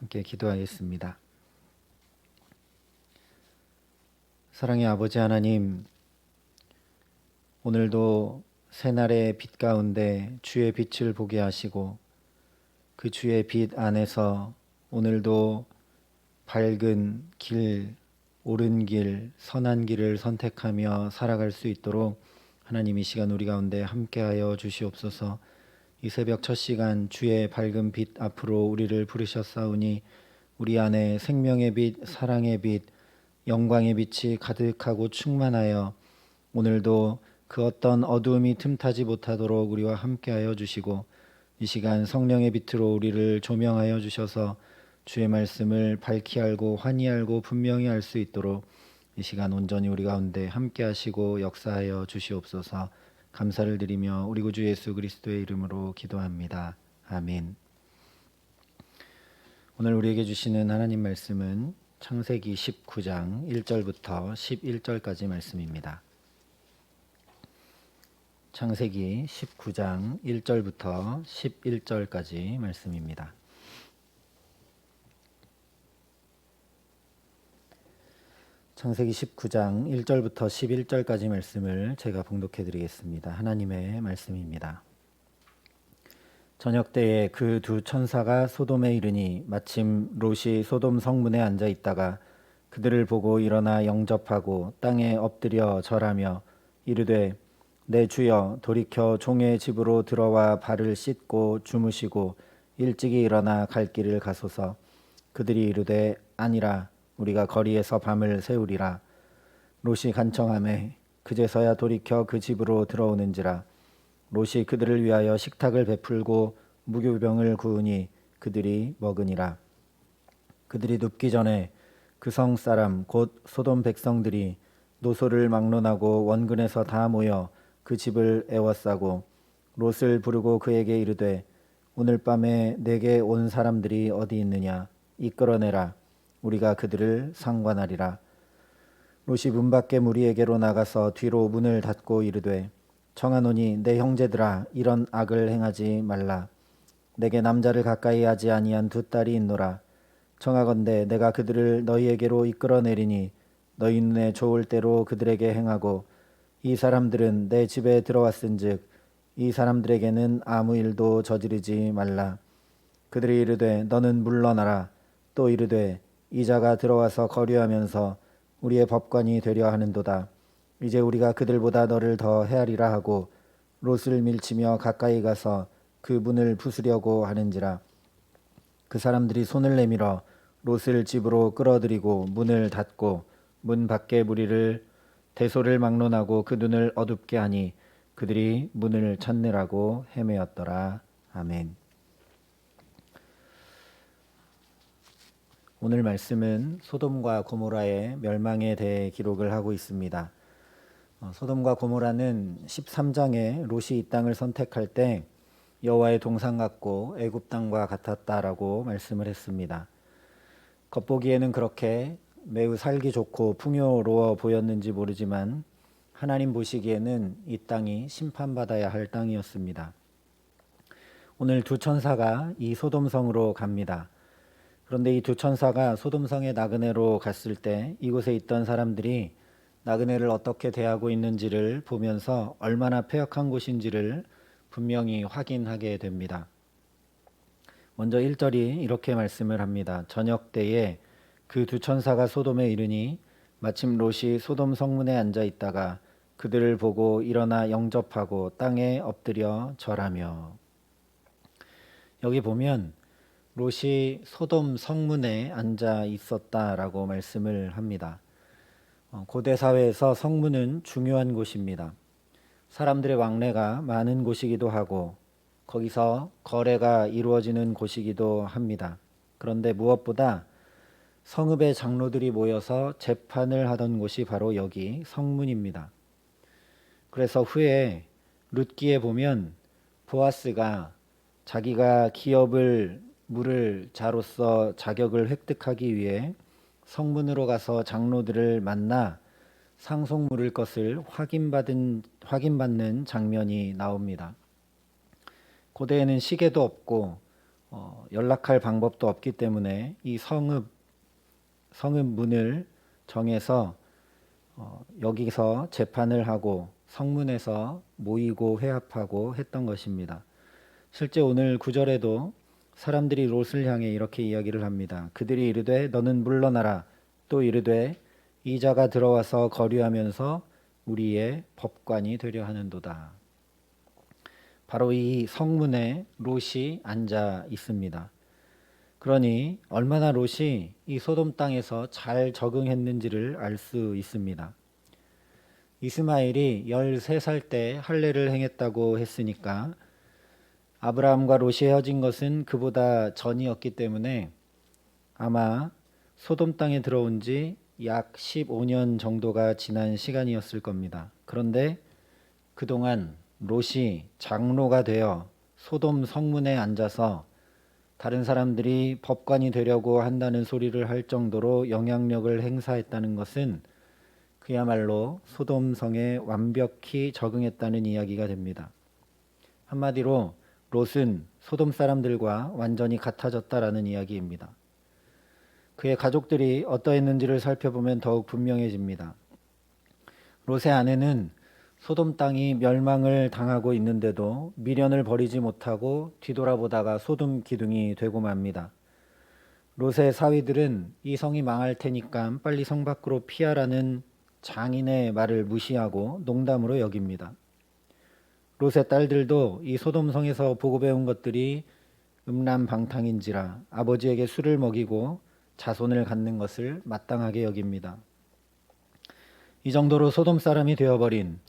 함께 기도하겠습니다. 사랑의 아버지 하나님, 오늘도 새날의 빛 가운데 주의 빛을 보게 하시고 그 주의 빛 안에서 오늘도 밝은 길, 옳은 길, 선한 길을 선택하며 살아갈 수 있도록 하나님 이 시간 우리 가운데 함께하여 주시옵소서. 이 새벽 첫 시간 주의 밝은 빛 앞으로 우리를 부르셨사오니 우리 안에 생명의 빛, 사랑의 빛, 영광의 빛이 가득하고 충만하여 오늘도 그 어떤 어두움이 틈타지 못하도록 우리와 함께하여 주시고 이 시간 성령의 빛으로 우리를 조명하여 주셔서 주의 말씀을 밝히 알고 환히 알고 분명히 알 수 있도록 이 시간 온전히 우리 가운데 함께하시고 역사하여 주시옵소서. 감사를 드리며 우리 구주 예수 그리스도의 이름으로 기도합니다. 아멘. 오늘 우리에게 주시는 하나님 말씀은 창세기 19장 1절부터 11절까지 말씀입니다. 창세기 19장 1절부터 11절까지 말씀입니다. 창세기 19장 1절부터 11절까지 말씀을 제가 봉독해 드리겠습니다. 하나님의 말씀입니다. 저녁 때에 그 두 천사가 소돔에 이르니 마침 롯이 소돔 성문에 앉아 있다가 그들을 보고 일어나 영접하고 땅에 엎드려 절하며 이르되 내 주여 돌이켜 종의 집으로 들어와 발을 씻고 주무시고 일찍이 일어나 갈 길을 가소서. 그들이 이르되 아니라 우리가 거리에서 밤을 새우리라. 롯이 간청하매 그제서야 돌이켜 그 집으로 들어오는지라. 롯이 그들을 위하여 식탁을 베풀고 무교병을 구우니 그들이 먹으니라. 그들이 눕기 전에 그 성 사람 곧 소돔 백성들이 노소를 막론하고 원근에서 다 모여 그 집을 에워싸고 롯을 부르고 그에게 이르되 오늘 밤에 내게 온 사람들이 어디 있느냐 이끌어내라. 우리가 그들을 상관하리라. 롯이 문 밖에 무리에게로 나가서 뒤로 문을 닫고 이르되 청하노니 내 형제들아 이런 악을 행하지 말라. 내게 남자를 가까이 하지 아니한 두 딸이 있노라. 청하건대 내가 그들을 너희에게로 이끌어내리니 너희 눈에 좋을 대로 그들에게 행하고 이 사람들은 내 집에 들어왔은즉 이 사람들에게는 아무 일도 저지르지 말라. 그들이 이르되 너는 물러나라. 또 이르되 이자가 들어와서 거류하면서 우리의 법관이 되려 하는도다. 이제 우리가 그들보다 너를 더 헤아리라 하고 롯을 밀치며 가까이 가서 그 문을 부수려고 하는지라. 그 사람들이 손을 내밀어 롯을 집으로 끌어들이고 문을 닫고 문 밖에 무리를 대소를 막론하고 그 눈을 어둡게 하니 그들이 문을 찾느라고 헤매었더라. 아멘. 오늘 말씀은 소돔과 고모라의 멸망에 대해 기록을 하고 있습니다. 소돔과 고모라는 13장에 롯이 이 땅을 선택할 때 여호와의 동상 같고 애굽 땅과 같았다라고 말씀을 했습니다. 겉보기에는 그렇게 매우 살기 좋고 풍요로워 보였는지 모르지만 하나님 보시기에는 이 땅이 심판받아야 할 땅이었습니다. 오늘 두 천사가 이 소돔성으로 갑니다. 그런데 이 두 천사가 소돔성의 나그네로 갔을 때 이곳에 있던 사람들이 나그네를 어떻게 대하고 있는지를 보면서 얼마나 패역한 곳인지를 분명히 확인하게 됩니다. 먼저 1절이 이렇게 말씀을 합니다. 저녁 때에 그 두 천사가 소돔에 이르니 마침 롯이 소돔 성문에 앉아 있다가 그들을 보고 일어나 영접하고 땅에 엎드려 절하며. 여기 보면 롯이 소돔 성문에 앉아 있었다라고 말씀을 합니다. 고대 사회에서 성문은 중요한 곳입니다. 사람들의 왕래가 많은 곳이기도 하고 거기서 거래가 이루어지는 곳이기도 합니다. 그런데 무엇보다 성읍의 장로들이 모여서 재판을 하던 곳이 바로 여기 성문입니다. 그래서 후에 룻기에 보면 보아스가 자기가 기업을 물을 자로서 자격을 획득하기 위해 성문으로 가서 장로들을 만나 상속 물을 것을 확인받는 장면이 나옵니다. 고대에는 시계도 없고 연락할 방법도 없기 때문에 이 성읍 문을 정해서 여기서 재판을 하고 성문에서 모이고 회합하고 했던 것입니다. 실제 오늘 9절에도 사람들이 롯을 향해 이렇게 이야기를 합니다. 그들이 이르되 너는 물러나라. 또 이르되 이 자가 들어와서 거류하면서 우리의 법관이 되려 하는도다. 바로 이 성문에 롯이 앉아 있습니다. 그러니 얼마나 롯이 이 소돔 땅에서 잘 적응했는지를 알 수 있습니다. 이스마엘이 13살 때 할례를 행했다고 했으니까 아브라함과 롯이 헤어진 것은 그보다 전이었기 때문에 아마 소돔 땅에 들어온 지 약 15년 정도가 지난 시간이었을 겁니다. 그런데 그동안 롯이 장로가 되어 소돔 성문에 앉아서 다른 사람들이 법관이 되려고 한다는 소리를 할 정도로 영향력을 행사했다는 것은 그야말로 소돔 성에 완벽히 적응했다는 이야기가 됩니다. 한마디로 롯은 소돔 사람들과 완전히 같아졌다라는 이야기입니다. 그의 가족들이 어떠했는지를 살펴보면 더욱 분명해집니다. 롯의 아내는 소돔 땅이 멸망을 당하고 있는데도 미련을 버리지 못하고 뒤돌아보다가 소돔 기둥이 되고 맙니다. 롯의 사위들은 이 성이 망할 테니까 빨리 성 밖으로 피하라는 장인의 말을 무시하고 농담으로 여깁니다. 롯의 딸들도 이 소돔 성에서 보고 배운 것들이 음란방탕인지라 아버지에게 술을 먹이고 자손을 갖는 것을 마땅하게 여깁니다. 이 정도로 소돔 사람이 되어버린,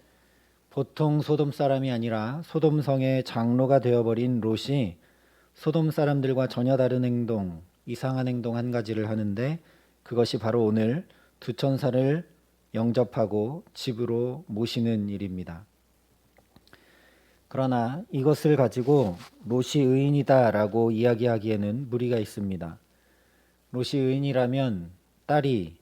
보통 소돔 사람이 아니라 소돔 성의 장로가 되어버린 롯이 소돔 사람들과 전혀 다른 행동, 이상한 행동 한 가지를 하는데 그것이 바로 오늘 두 천사를 영접하고 집으로 모시는 일입니다. 그러나 이것을 가지고 롯이 의인이다라고 이야기하기에는 무리가 있습니다. 롯이 의인이라면 딸이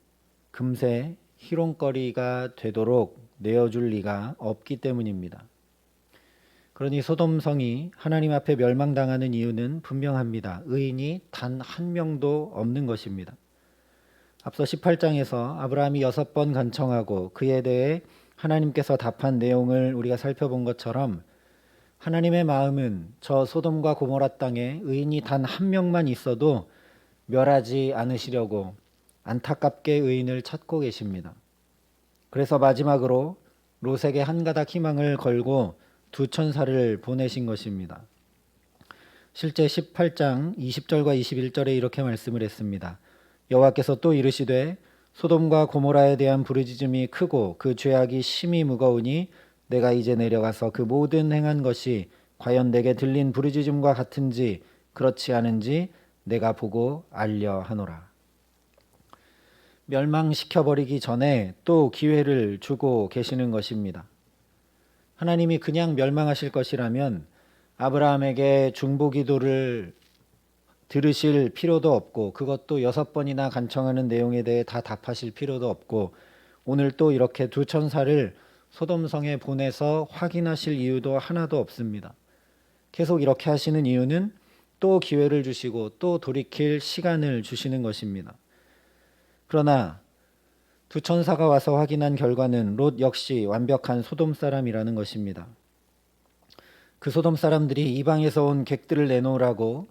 금세 희롱거리가 되도록 내어줄 리가 없기 때문입니다. 그러니 소돔 성이 하나님 앞에 멸망당하는 이유는 분명합니다. 의인이 단 한 명도 없는 것입니다. 앞서 18장에서 아브라함이 6번 간청하고 그에 대해 하나님께서 답한 내용을 우리가 살펴본 것처럼 하나님의 마음은 저 소돔과 고모라 땅에 의인이 단 한 명만 있어도 멸하지 않으시려고 안타깝게 의인을 찾고 계십니다. 그래서 마지막으로 롯에게 한 가닥 희망을 걸고 두 천사를 보내신 것입니다. 실제 18장 20절과 21절에 이렇게 말씀을 했습니다. 여호와께서 또 이르시되 소돔과 고모라에 대한 부르짖음이 크고 그 죄악이 심히 무거우니 내가 이제 내려가서 그 모든 행한 것이 과연 내게 들린 부르짖음과 같은지 그렇지 않은지 내가 보고 알려 하노라. 멸망시켜버리기 전에 또 기회를 주고 계시는 것입니다. 하나님이 그냥 멸망하실 것이라면 아브라함에게 중보기도를 들으실 필요도 없고 그것도 6번이나 간청하는 내용에 대해 다 답하실 필요도 없고 오늘 또 이렇게 두 천사를 소돔성에 보내서 확인하실 이유도 하나도 없습니다. 계속 이렇게 하시는 이유는 또 기회를 주시고 또 돌이킬 시간을 주시는 것입니다. 그러나 두 천사가 와서 확인한 결과는 롯 역시 완벽한 소돔 사람이라는 것입니다. 그 소돔 사람들이 이방에서 온 객들을 내놓으라고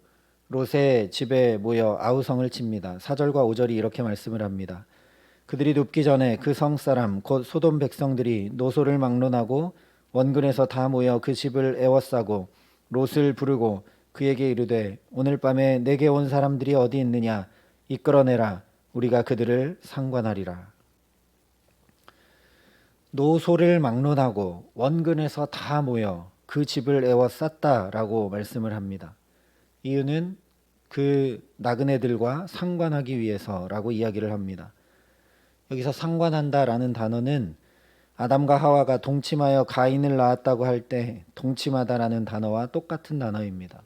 롯의 집에 모여 아우성을 칩니다. 4절과 5절이 이렇게 말씀을 합니다. 그들이 눕기 전에 그 성사람 곧 소돔 백성들이 노소를 막론하고 원근에서 다 모여 그 집을 에워싸고 롯을 부르고 그에게 이르되 오늘 밤에 내게 온 사람들이 어디 있느냐 이끌어내라 우리가 그들을 상관하리라. 노소를 막론하고 원근에서 다 모여 그 집을 에워쌌다라고 말씀을 합니다. 이유는 그 나그네들과 상관하기 위해서라고 이야기를 합니다. 여기서 상관한다라는 단어는 아담과 하와가 동침하여 가인을 낳았다고 할 때 동침하다라는 단어와 똑같은 단어입니다.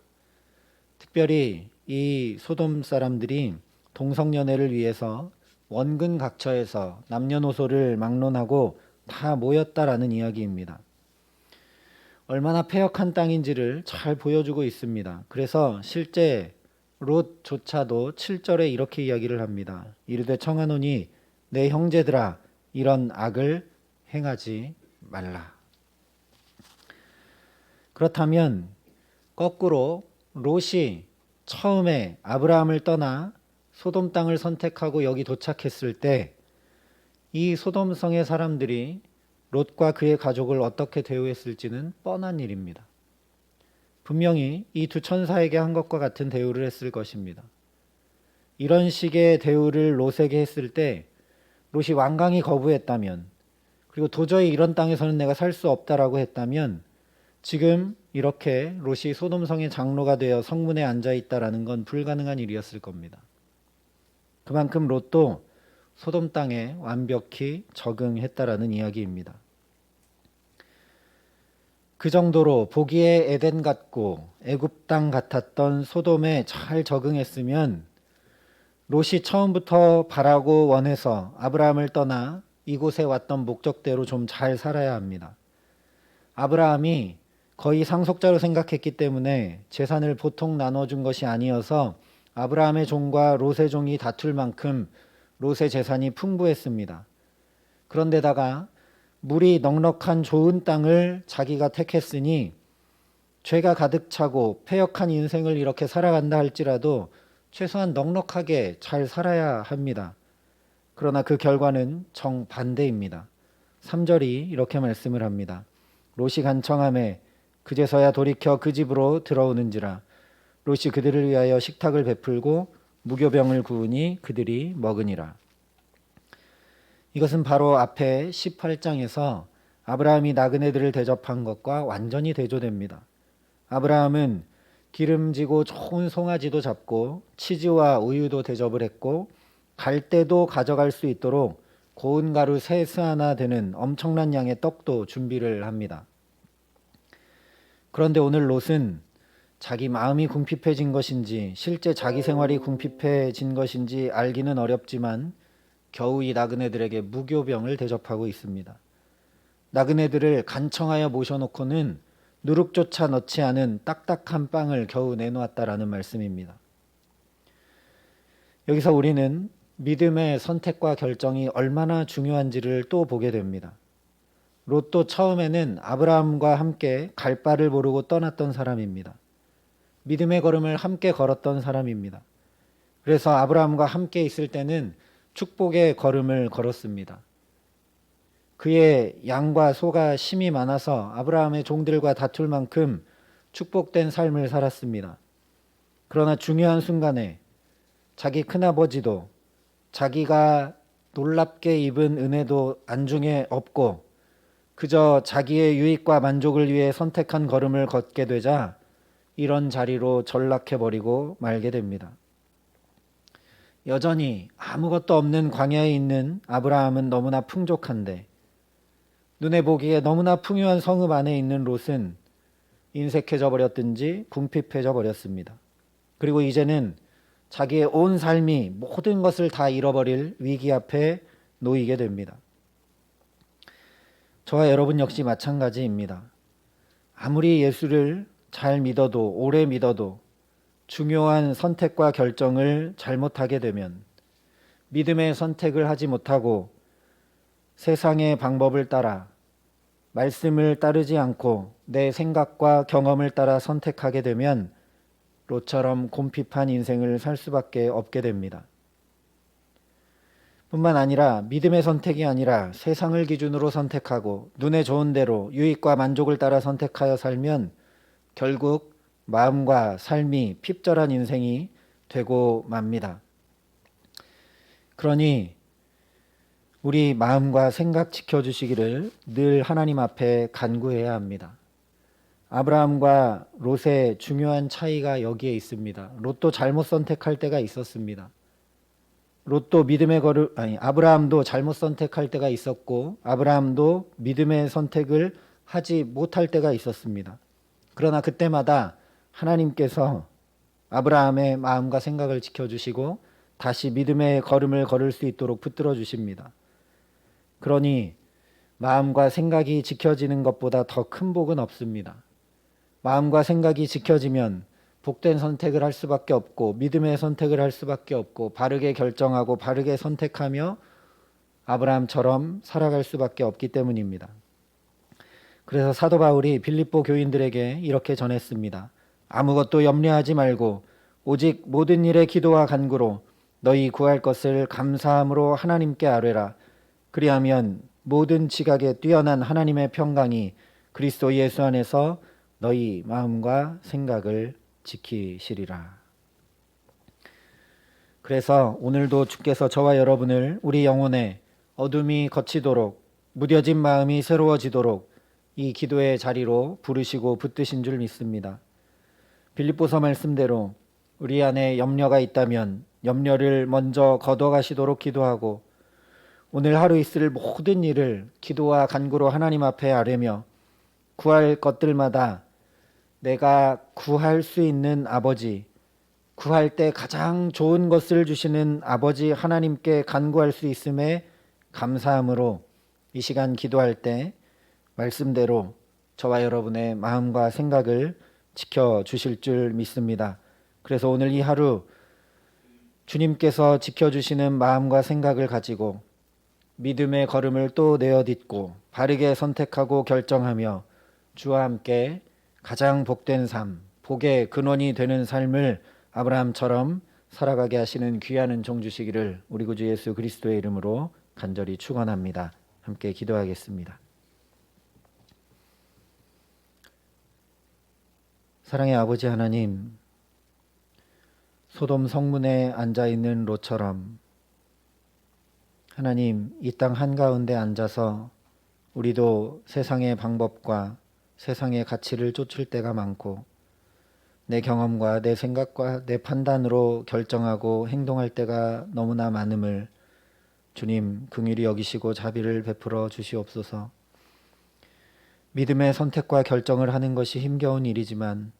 특별히 이 소돔 사람들이 동성연애를 위해서 원근 각처에서 남녀노소를 막론하고 다 모였다라는 이야기입니다. 얼마나 패역한 땅인지를 잘 보여주고 있습니다. 그래서 실제 롯조차도 7절에 이렇게 이야기를 합니다. 이르되 청하노니 내 형제들아 이런 악을 행하지 말라. 그렇다면 거꾸로 롯이 처음에 아브라함을 떠나 소돔 땅을 선택하고 여기 도착했을 때 이 소돔성의 사람들이 롯과 그의 가족을 어떻게 대우했을지는 뻔한 일입니다. 분명히 이 두 천사에게 한 것과 같은 대우를 했을 것입니다. 이런 식의 대우를 롯에게 했을 때 롯이 완강히 거부했다면, 그리고 도저히 이런 땅에서는 내가 살 수 없다라고 했다면 지금 이렇게 롯이 소돔성의 장로가 되어 성문에 앉아 있다라는 건 불가능한 일이었을 겁니다. 그만큼 롯도 소돔 땅에 완벽히 적응했다라는 이야기입니다. 그 정도로 보기에 에덴 같고 애굽 땅 같았던 소돔에 잘 적응했으면 롯이 처음부터 바라고 원해서 아브라함을 떠나 이곳에 왔던 목적대로 좀 잘 살아야 합니다. 아브라함이 거의 상속자로 생각했기 때문에 재산을 보통 나눠준 것이 아니어서 아브라함의 종과 롯의 종이 다툴 만큼 롯의 재산이 풍부했습니다. 그런데다가 물이 넉넉한 좋은 땅을 자기가 택했으니 죄가 가득 차고 패역한 인생을 이렇게 살아간다 할지라도 최소한 넉넉하게 잘 살아야 합니다. 그러나 그 결과는 정반대입니다. 3절이 이렇게 말씀을 합니다. 롯이 간청하매 그제서야 돌이켜 그 집으로 들어오는지라 롯이 그들을 위하여 식탁을 베풀고 무교병을 구우니 그들이 먹으니라. 이것은 바로 앞에 18장에서 아브라함이 나그네들을 대접한 것과 완전히 대조됩니다. 아브라함은 기름지고 좋은 송아지도 잡고 치즈와 우유도 대접을 했고 갈 때도 가져갈 수 있도록 고운 가루 세스 하나 되는 엄청난 양의 떡도 준비를 합니다. 그런데 오늘 롯은 자기 마음이 궁핍해진 것인지 실제 자기 생활이 궁핍해진 것인지 알기는 어렵지만 겨우 이 나그네들에게 무교병을 대접하고 있습니다. 나그네들을 간청하여 모셔놓고는 누룩조차 넣지 않은 딱딱한 빵을 겨우 내놓았다라는 말씀입니다. 여기서 우리는 믿음의 선택과 결정이 얼마나 중요한지를 또 보게 됩니다. 롯도 처음에는 아브라함과 함께 갈 바를 모르고 떠났던 사람입니다. 믿음의 걸음을 함께 걸었던 사람입니다. 그래서 아브라함과 함께 있을 때는 축복의 걸음을 걸었습니다. 그의 양과 소가 심이 많아서 아브라함의 종들과 다툴 만큼 축복된 삶을 살았습니다. 그러나 중요한 순간에 자기 큰아버지도 자기가 놀랍게 입은 은혜도 안중에 없고 그저 자기의 유익과 만족을 위해 선택한 걸음을 걷게 되자 이런 자리로 전락해버리고 말게 됩니다. 여전히 아무것도 없는 광야에 있는 아브라함은 너무나 풍족한데 눈에 보기에 너무나 풍요한 성읍 안에 있는 롯은 인색해져 버렸든지 궁핍해져 버렸습니다. 그리고 이제는 자기의 온 삶이 모든 것을 다 잃어버릴 위기 앞에 놓이게 됩니다. 저와 여러분 역시 마찬가지입니다. 아무리 예수를 잘 믿어도 오래 믿어도 중요한 선택과 결정을 잘못하게 되면 믿음의 선택을 하지 못하고 세상의 방법을 따라 말씀을 따르지 않고 내 생각과 경험을 따라 선택하게 되면 롯처럼 곰핍한 인생을 살 수밖에 없게 됩니다. 뿐만 아니라 믿음의 선택이 아니라 세상을 기준으로 선택하고 눈에 좋은 대로 유익과 만족을 따라 선택하여 살면 결국 마음과 삶이 핍절한 인생이 되고 맙니다. 그러니 우리 마음과 생각 지켜주시기를 늘 하나님 앞에 간구해야 합니다. 아브라함과 롯의 중요한 차이가 여기에 있습니다. 롯도 잘못 선택할 때가 있었습니다. 아브라함도 잘못 선택할 때가 있었고 아브라함도 믿음의 선택을 하지 못할 때가 있었습니다. 그러나 그때마다 하나님께서 아브라함의 마음과 생각을 지켜주시고 다시 믿음의 걸음을 걸을 수 있도록 붙들어 주십니다. 그러니 마음과 생각이 지켜지는 것보다 더 큰 복은 없습니다. 마음과 생각이 지켜지면 복된 선택을 할 수밖에 없고 믿음의 선택을 할 수밖에 없고 바르게 결정하고 바르게 선택하며 아브라함처럼 살아갈 수밖에 없기 때문입니다. 그래서 사도 바울이 빌립보 교인들에게 이렇게 전했습니다. 아무것도 염려하지 말고 오직 모든 일에 기도와 간구로 너희 구할 것을 감사함으로 하나님께 아뢰라. 그리하면 모든 지각에 뛰어난 하나님의 평강이 그리스도 예수 안에서 너희 마음과 생각을 지키시리라. 그래서 오늘도 주께서 저와 여러분을 우리 영혼에 어둠이 걷히도록 무뎌진 마음이 새로워지도록 이 기도의 자리로 부르시고 붙드신 줄 믿습니다. 빌립보서 말씀대로 우리 안에 염려가 있다면 염려를 먼저 걷어가시도록 기도하고 오늘 하루 있을 모든 일을 기도와 간구로 하나님 앞에 아뢰며 구할 것들마다 내가 구할 수 있는 아버지, 구할 때 가장 좋은 것을 주시는 아버지 하나님께 간구할 수 있음에 감사함으로 이 시간 기도할 때 말씀대로 저와 여러분의 마음과 생각을 지켜주실 줄 믿습니다. 그래서 오늘 이 하루 주님께서 지켜주시는 마음과 생각을 가지고 믿음의 걸음을 또 내어딛고 바르게 선택하고 결정하며 주와 함께 가장 복된 삶, 복의 근원이 되는 삶을 아브라함처럼 살아가게 하시는 귀한 은총 주시기를 우리 구주 예수 그리스도의 이름으로 간절히 축원합니다. 함께 기도하겠습니다. 사랑의 아버지 하나님, 소돔 성문에 앉아있는 롯처럼 하나님 이 땅 한가운데 앉아서 우리도 세상의 방법과 세상의 가치를 쫓을 때가 많고 내 경험과 내 생각과 내 판단으로 결정하고 행동할 때가 너무나 많음을 주님 긍휼히 여기시고 자비를 베풀어 주시옵소서. 믿음의 선택과 결정을 하는 것이 힘겨운 일이지만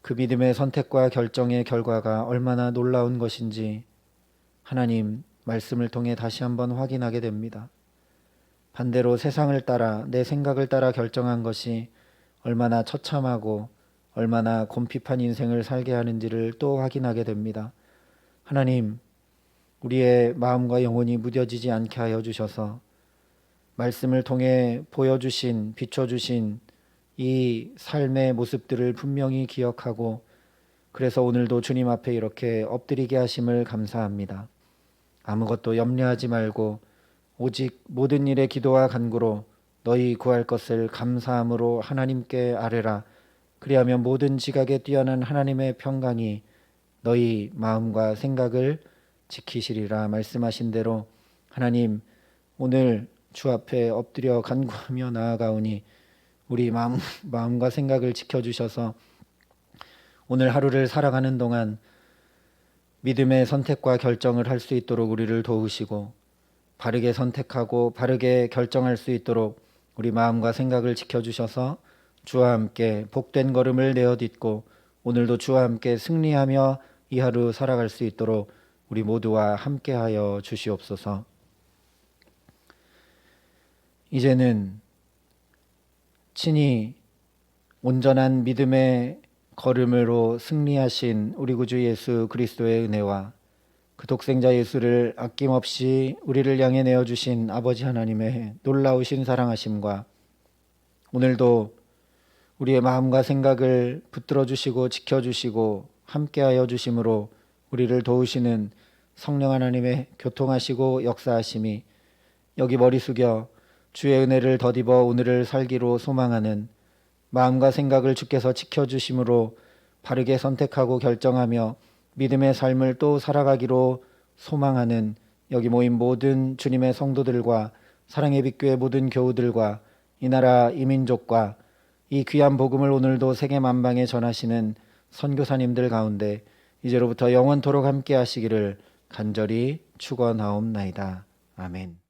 그 믿음의 선택과 결정의 결과가 얼마나 놀라운 것인지 하나님 말씀을 통해 다시 한번 확인하게 됩니다. 반대로 세상을 따라 내 생각을 따라 결정한 것이 얼마나 처참하고 얼마나 곰핍한 인생을 살게 하는지를 또 확인하게 됩니다. 하나님, 우리의 마음과 영혼이 무뎌지지 않게 하여 주셔서 말씀을 통해 보여주신, 비춰주신 이 삶의 모습들을 분명히 기억하고 그래서 오늘도 주님 앞에 이렇게 엎드리게 하심을 감사합니다. 아무것도 염려하지 말고 오직 모든 일에 기도와 간구로 너희 구할 것을 감사함으로 하나님께 아뢰라. 그리하면 모든 지각에 뛰어난 하나님의 평강이 너희 마음과 생각을 지키시리라 말씀하신 대로 하나님 오늘 주 앞에 엎드려 간구하며 나아가오니 우리 마음과 생각을 지켜주셔서 오늘 하루를 살아가는 동안 믿음의 선택과 결정을 할 수 있도록 우리를 도우시고 바르게 선택하고 바르게 결정할 수 있도록 우리 마음과 생각을 지켜주셔서 주와 함께 복된 걸음을 내어딛고 오늘도 주와 함께 승리하며 이 하루 살아갈 수 있도록 우리 모두와 함께하여 주시옵소서. 이제는 친히 온전한 믿음의 걸음으로 승리하신 우리 구주 예수 그리스도의 은혜와 그 독생자 예수를 아낌없이 우리를 향해 내어주신 아버지 하나님의 놀라우신 사랑하심과 오늘도 우리의 마음과 생각을 붙들어 주시고 지켜주시고 함께하여 주심으로 우리를 도우시는 성령 하나님의 교통하시고 역사하심이 여기 머리 숙여 주의 은혜를 덧입어 오늘을 살기로 소망하는 마음과 생각을 주께서 지켜주심으로 바르게 선택하고 결정하며 믿음의 삶을 또 살아가기로 소망하는 여기 모인 모든 주님의 성도들과 사랑의 빛교회 모든 교우들과 이 나라 이민족과 이 귀한 복음을 오늘도 세계 만방에 전하시는 선교사님들 가운데 이제로부터 영원토록 함께 하시기를 간절히 축원하옵나이다. 아멘.